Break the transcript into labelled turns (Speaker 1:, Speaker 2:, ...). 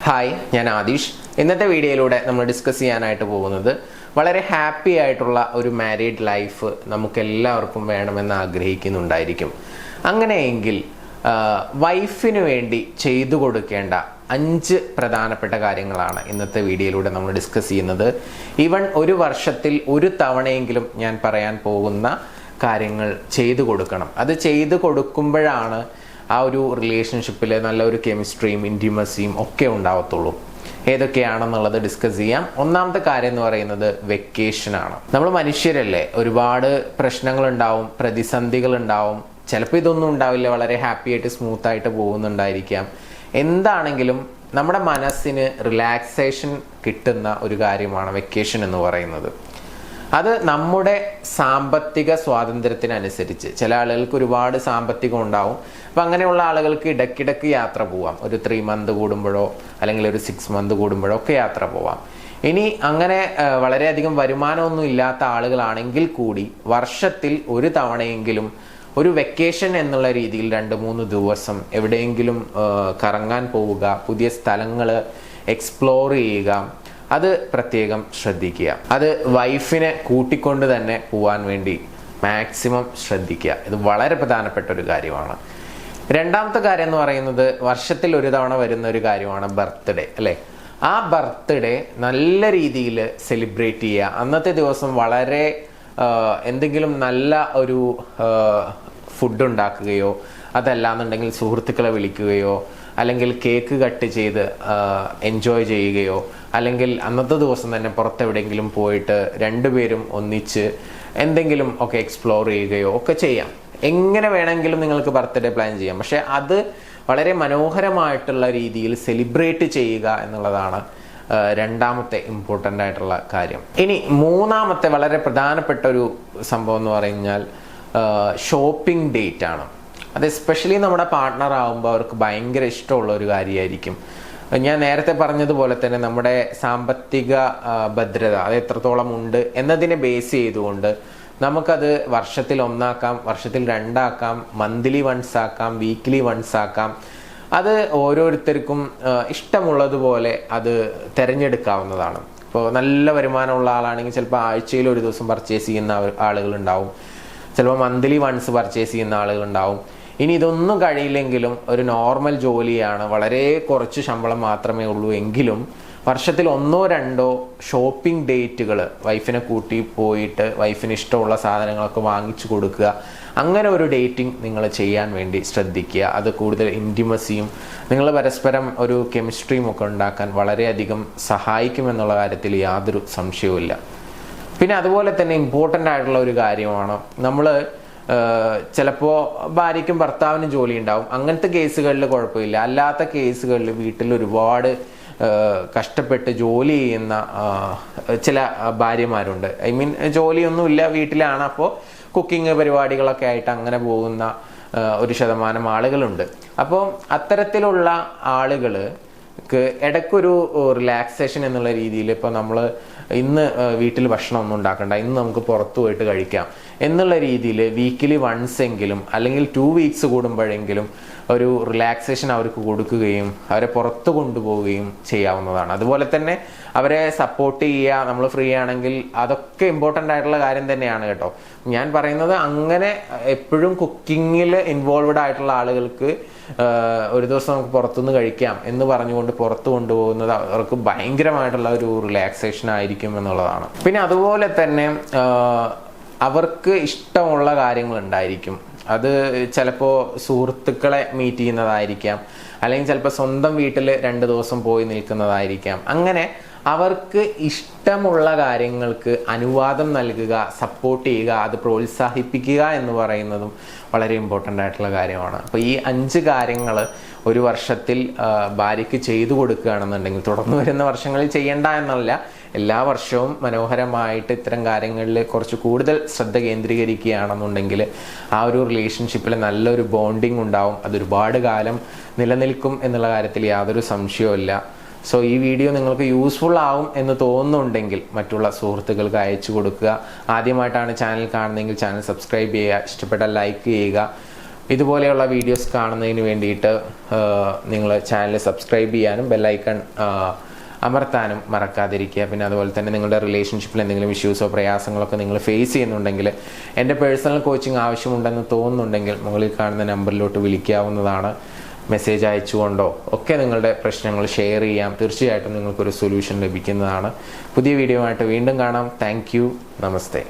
Speaker 1: Hi, ഞാൻ ആദിഷ്. ഇന്നത്തെ വീഡിയോയിലൂടെ നമ്മൾ ഡിസ്കസ് ചെയ്യാനായിട്ട് പോകുന്നത് വളരെ ഹാപ്പി ആയിട്ടുള്ള ഒരു മാരീഡ് ലൈഫ് നമുക്കെല്ലാവർക്കും വേണമെന്ന് ആഗ്രഹിക്കുന്നുണ്ടായിരിക്കും. അങ്ങനെയെങ്കിൽ വൈഫിന് വേണ്ടി ചെയ്തു കൊടുക്കേണ്ട 5 പ്രധാനപ്പെട്ട കാര്യങ്ങളാണ് ഇന്നത്തെ വീഡിയോയിലൂടെ നമ്മൾ ഡിസ്കസ് ചെയ്യുന്നത്. ഈവൻ ഒരു വർഷത്തിൽ ഒരു തവണയെങ്കിലും ഞാൻ പറയാൻ പോകുന്ന കാര്യങ്ങൾ ചെയ്തു കൊടുക്കണം. അത് ചെയ്തു കൊടുക്കുമ്പോഴാണ് ആ ഒരു റിലേഷൻഷിപ്പിൽ നല്ലൊരു കെമിസ്ട്രിയും ഇൻറ്റിമസിയും ഒക്കെ ഉണ്ടാവത്തുള്ളൂ. ഏതൊക്കെയാണെന്നുള്ളത് ഡിസ്കസ് ചെയ്യാം. ഒന്നാമത്തെ കാര്യം എന്ന് പറയുന്നത് വെക്കേഷനാണ്. നമ്മൾ മനുഷ്യരല്ലേ, ഒരുപാട് പ്രശ്നങ്ങളുണ്ടാവും, പ്രതിസന്ധികളുണ്ടാവും. ചിലപ്പോൾ ഇതൊന്നും ഉണ്ടാവില്ല, വളരെ ഹാപ്പി ആയിട്ട് സ്മൂത്ത് ആയിട്ട് പോകുന്നുണ്ടായിരിക്കാം. എന്താണെങ്കിലും നമ്മുടെ മനസ്സിന് റിലാക്സേഷൻ കിട്ടുന്ന ഒരു കാര്യമാണ് വെക്കേഷൻ എന്ന് പറയുന്നത്. അത് നമ്മുടെ സാമ്പത്തിക സ്വാതന്ത്ര്യത്തിനനുസരിച്ച്, ചില ആളുകൾക്ക് ഒരുപാട് സാമ്പത്തികം ഉണ്ടാവും. അപ്പം അങ്ങനെയുള്ള ആളുകൾക്ക് ഇടയ്ക്കിടയ്ക്ക് യാത്ര പോവാം. ഒരു 3 മന്ത് കൂടുമ്പോഴോ അല്ലെങ്കിൽ ഒരു 6 മന്ത് കൂടുമ്പോഴോ ഒക്കെ യാത്ര പോവാം. ഇനി അങ്ങനെ വളരെയധികം വരുമാനമൊന്നും ഇല്ലാത്ത ആളുകളാണെങ്കിൽ കൂടി വർഷത്തിൽ ഒരു തവണയെങ്കിലും ഒരു വെക്കേഷൻ എന്നുള്ള രീതിയിൽ 2-3 ദിവസം എവിടെയെങ്കിലും കറങ്ങാൻ പോവുക, പുതിയ സ്ഥലങ്ങൾ എക്സ്പ്ലോർ ചെയ്യുക, അത് പ്രത്യേകം ശ്രദ്ധിക്കുക. അത് വൈഫിനെ കൂട്ടിക്കൊണ്ട് തന്നെ പോവാൻ വേണ്ടി മാക്സിമം ശ്രദ്ധിക്കുക. ഇത് വളരെ പ്രധാനപ്പെട്ട ഒരു കാര്യമാണ്. രണ്ടാമത്തെ കാര്യം എന്ന് പറയുന്നത് വർഷത്തിൽ ഒരു തവണ വരുന്ന ഒരു കാര്യമാണ് ബർത്ത്ഡേ, അല്ലേ? ആ ബർത്ത്ഡേ നല്ല രീതിയിൽ സെലിബ്രേറ്റ് ചെയ്യുക. അന്നത്തെ ദിവസം വളരെ എന്തെങ്കിലും നല്ല ഒരു ഫുഡ് ഉണ്ടാക്കുകയോ അതല്ലാന്നുണ്ടെങ്കിൽ സുഹൃത്തുക്കളെ വിളിക്കുകയോ അല്ലെങ്കിൽ കേക്ക് കട്ട് ചെയ്ത് എൻജോയ് ചെയ്യുകയോ അല്ലെങ്കിൽ അന്നത്തെ ദിവസം തന്നെ പുറത്തെവിടെയെങ്കിലും പോയിട്ട് രണ്ടുപേരും ഒന്നിച്ച് എന്തെങ്കിലും ഒക്കെ എക്സ്പ്ലോർ ചെയ്യുകയോ ഒക്കെ ചെയ്യാം. എങ്ങനെ വേണമെങ്കിലും നിങ്ങൾക്ക് ബർത്ത്ഡേ പ്ലാൻ ചെയ്യാം. പക്ഷെ അത് വളരെ മനോഹരമായിട്ടുള്ള രീതിയിൽ സെലിബ്രേറ്റ് ചെയ്യുക എന്നുള്ളതാണ് രണ്ടാമത്തെ ഇമ്പോർട്ടൻ്റ് ആയിട്ടുള്ള കാര്യം. ഇനി മൂന്നാമത്തെ വളരെ പ്രധാനപ്പെട്ട ഒരു സംഭവം എന്ന് പറഞ്ഞാൽ ഷോപ്പിംഗ് ഡേറ്റ് ആണ്. അത് എസ്പെഷ്യലി നമ്മുടെ പാർട്ട്ണർ ആകുമ്പോൾ അവർക്ക് ഭയങ്കര ഇഷ്ടമുള്ള ഒരു കാര്യമായിരിക്കും. ഞാൻ നേരത്തെ പറഞ്ഞതുപോലെ തന്നെ നമ്മുടെ സാമ്പത്തിക ഭദ്രത അത് എത്രത്തോളം ഉണ്ട് എന്നതിനെ ബേസ് ചെയ്തുകൊണ്ട് നമുക്കത് വർഷത്തിൽ 1 ആക്കാം, വർഷത്തിൽ 2 ആക്കാം, മന്ത്ലി വൺസ് ആക്കാം, വീക്ക്ലി വൺസ് ആക്കാം. അത് ഓരോരുത്തർക്കും ഇഷ്ടമുള്ളതുപോലെ അത് തിരഞ്ഞെടുക്കാവുന്നതാണ്. ഇപ്പോൾ നല്ല വരുമാനമുള്ള ആളാണെങ്കിൽ ചിലപ്പോൾ ആഴ്ചയിൽ ഒരു ദിവസം പർച്ചേസ് ചെയ്യുന്ന ആളുകളുണ്ടാവും, ചിലപ്പോൾ മന്ത്ലി വൺസ് പർച്ചേസ് ചെയ്യുന്ന ആളുകളുണ്ടാവും. ഇനി ഇതൊന്നും കഴിയില്ലെങ്കിലും ഒരു നോർമൽ ജോലിയാണ്, വളരെ കുറച്ച് ശമ്പളം മാത്രമേ ഉള്ളൂ എങ്കിലും വർഷത്തിൽ 1-2 ഷോപ്പിംഗ് ഡേറ്റുകൾ വൈഫിനെ കൂട്ടി പോയിട്ട് വൈഫിന് ഇഷ്ടമുള്ള സാധനങ്ങളൊക്കെ വാങ്ങിച്ചു കൊടുക്കുക. അങ്ങനെ ഒരു ഡേറ്റിംഗ് നിങ്ങൾ ചെയ്യാൻ വേണ്ടി ശ്രദ്ധിക്കുക. അത് കൂടുതൽ ഇൻറ്റിമസിയും നിങ്ങൾ പരസ്പരം ഒരു കെമിസ്ട്രിയും ഒക്കെ ഉണ്ടാക്കാൻ വളരെയധികം സഹായിക്കുമെന്നുള്ള കാര്യത്തിൽ യാതൊരു സംശയവുമില്ല. പിന്നെ അതുപോലെ തന്നെ ഇമ്പോർട്ടൻ്റ് ആയിട്ടുള്ള ഒരു കാര്യമാണ്, നമ്മൾ ചിലപ്പോൾ ഭാര്യയ്ക്കും ഭർത്താവിനും ജോലി ഉണ്ടാവും. അങ്ങനത്തെ കേസുകളിൽ കുഴപ്പമില്ല. അല്ലാത്ത കേസുകളിൽ വീട്ടിൽ ഒരുപാട് കഷ്ടപ്പെട്ട് ജോലി ചെയ്യുന്ന ചില ഭാര്യമാരുണ്ട്. ഐ മീൻ ജോലിയൊന്നുമില്ല, വീട്ടിലാണ്, അപ്പോൾ കുക്കിംഗ് പരിപാടികളൊക്കെ ആയിട്ട് അങ്ങനെ പോകുന്ന ഒരു ശതമാനം ആളുകളുണ്ട്. അപ്പോൾ അത്തരത്തിലുള്ള ആളുകൾക്ക് ഇടയ്ക്കൊരു റിലാക്സേഷൻ എന്നുള്ള രീതിയിൽ ഇപ്പോൾ നമ്മൾ ഇന്ന് വീട്ടിൽ ഭക്ഷണം ഒന്നും ഉണ്ടാക്കണ്ട, ഇന്ന് നമുക്ക് പുറത്തു പോയിട്ട് കഴിക്കാം എന്നുള്ള രീതിയിൽ വീക്കിലി വൺസ് എങ്കിലും അല്ലെങ്കിൽ 2 വീക്സ് കൂടുമ്പോഴെങ്കിലും ഒരു റിലാക്സേഷൻ അവർക്ക് കൊടുക്കുകയും അവരെ പുറത്ത് കൊണ്ടുപോവുകയും ചെയ്യാവുന്നതാണ്. അതുപോലെ തന്നെ അവരെ സപ്പോർട്ട് ചെയ്യുക, നമ്മൾ ഫ്രീ ആണെങ്കിൽ, അതൊക്കെ ഇമ്പോർട്ടൻ്റ് ആയിട്ടുള്ള കാര്യം തന്നെയാണ് കേട്ടോ. ഞാൻ പറയുന്നത് അങ്ങനെ എപ്പോഴും കുക്കിങ്ങിൽ ഇൻവോൾവ്ഡ് ആയിട്ടുള്ള ആളുകൾക്ക് ഒരു ദിവസം നമുക്ക് പുറത്തുനിന്ന് കഴിക്കാം എന്ന് പറഞ്ഞുകൊണ്ട് പുറത്ത് കൊണ്ടുപോകുന്നത് അവർക്ക് ഭയങ്കരമായിട്ടുള്ള ഒരു റിലാക്സേഷൻ ആയിരിക്കും എന്നുള്ളതാണ്. പിന്നെ അതുപോലെ തന്നെ അവർക്ക് ഇഷ്ടമുള്ള കാര്യങ്ങൾ ഉണ്ടായിരിക്കും. അത് ചിലപ്പോൾ സുഹൃത്തുക്കളെ മീറ്റ് ചെയ്യുന്നതായിരിക്കാം, അല്ലെങ്കിൽ ചിലപ്പോൾ സ്വന്തം വീട്ടിൽ 2 ദിവസം പോയി നിൽക്കുന്നതായിരിക്കാം. അങ്ങനെ അവർക്ക് ഇഷ്ടമുള്ള കാര്യങ്ങൾക്ക് അനുവാദം നൽകുക, സപ്പോർട്ട് ചെയ്യുക, അത് പ്രോത്സാഹിപ്പിക്കുക എന്ന് പറയുന്നതും വളരെ ഇമ്പോർട്ടൻ്റ് ആയിട്ടുള്ള കാര്യമാണ്. അപ്പോൾ ഈ 5 കാര്യങ്ങൾ ഒരു വർഷത്തിൽ ഭാര്യയ്ക്ക് ചെയ്തു കൊടുക്കുകയാണെന്നുണ്ടെങ്കിൽ, തുടർന്ന് വരുന്ന വർഷങ്ങളിൽ ചെയ്യേണ്ട എന്നല്ല, എല്ലാ വർഷവും മനോഹരമായിട്ട് ഇത്തരം കാര്യങ്ങളിൽ കുറച്ച് കൂടുതൽ ശ്രദ്ധ കേന്ദ്രീകരിക്കുകയാണെന്നുണ്ടെങ്കിൽ ആ ഒരു റിലേഷൻഷിപ്പിൽ നല്ലൊരു ബോണ്ടിങ് ഉണ്ടാവും. അതൊരുപാട് കാലം നിലനിൽക്കും എന്നുള്ള കാര്യത്തിൽ യാതൊരു സംശയവുമില്ല. സോ ഈ വീഡിയോ നിങ്ങൾക്ക് യൂസ്ഫുൾ ആവും എന്ന് തോന്നുന്നുണ്ടെങ്കിൽ മറ്റുള്ള സുഹൃത്തുക്കൾക്ക് അയച്ചു കൊടുക്കുക. ആദ്യമായിട്ടാണ് ചാനൽ കാണുന്നതെങ്കിൽ ചാനൽ സബ്സ്ക്രൈബ് ചെയ്യുക, ഇഷ്ടപ്പെട്ടാൽ ലൈക്ക് ചെയ്യുക. ഇതുപോലെയുള്ള വീഡിയോസ് കാണുന്നതിന് വേണ്ടിയിട്ട് നിങ്ങൾ ചാനൽ സബ്സ്ക്രൈബ് ചെയ്യാനും ബെല്ലൈക്കൺ അമർത്താനും മറക്കാതിരിക്കുക. പിന്നെ അതുപോലെ തന്നെ നിങ്ങളുടെ റിലേഷൻഷിപ്പിൽ എന്തെങ്കിലും ഇഷ്യൂസോ പ്രയാസങ്ങളൊക്കെ നിങ്ങൾ ഫേസ് ചെയ്യുന്നുണ്ടെങ്കിൽ എൻ്റെ പേഴ്സണൽ കോച്ചിങ് ആവശ്യമുണ്ടെന്ന് തോന്നുന്നുണ്ടെങ്കിൽ മുകളിൽ കാണുന്ന നമ്പറിലോട്ട് വിളിക്കാവുന്നതാണ്. മെസ്സേജ് അയച്ചുകൊണ്ടോ ഒക്കെ നിങ്ങളുടെ പ്രശ്നങ്ങൾ ഷെയർ ചെയ്യാം. തീർച്ചയായിട്ടും നിങ്ങൾക്കൊരു സൊല്യൂഷൻ ലഭിക്കുന്നതാണ്. പുതിയ വീഡിയോ ആയിട്ട് വീണ്ടും കാണാം. Thank you. നമസ്തേ.